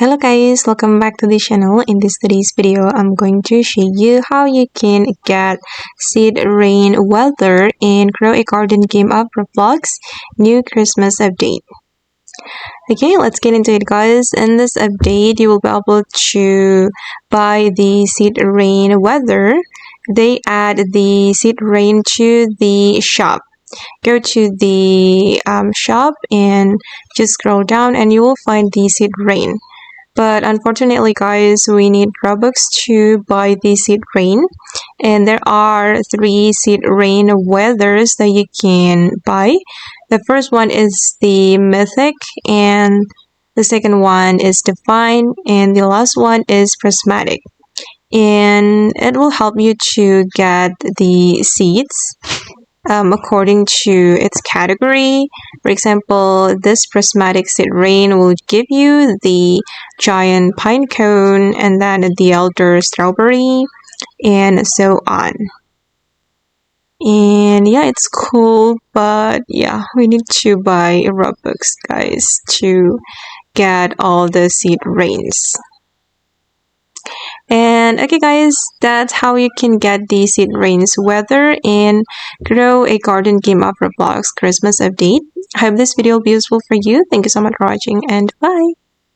Hello guys, welcome back to the channel. In today's video, I'm going to show you how you can get seed rain weather and grow a garden game of Roblox new Christmas update. Okay, let's get into it guys. In this update, you will be able to buy the seed rain weather. They add the seed rain to the shop. Go to the shop and just scroll down and you will find the seed rain. But unfortunately guys, we need Robux to buy the seed rain, and there are 3 seed rain weathers that you can buy. The first one is the Mythic, and the second one is Divine, and the last one is Prismatic. And it will help you to get the seeds according to its category. For example, this prismatic seed rain will give you the giant pine cone, and then the elder strawberry, and so on. And yeah, it's cool, but yeah, we need to buy Robux guys to get all the seed rains. And okay guys, that's how you can get the seed rains weather and grow a garden game of Roblox Christmas update. I hope this video will be useful for you. Thank you so much for watching, and bye.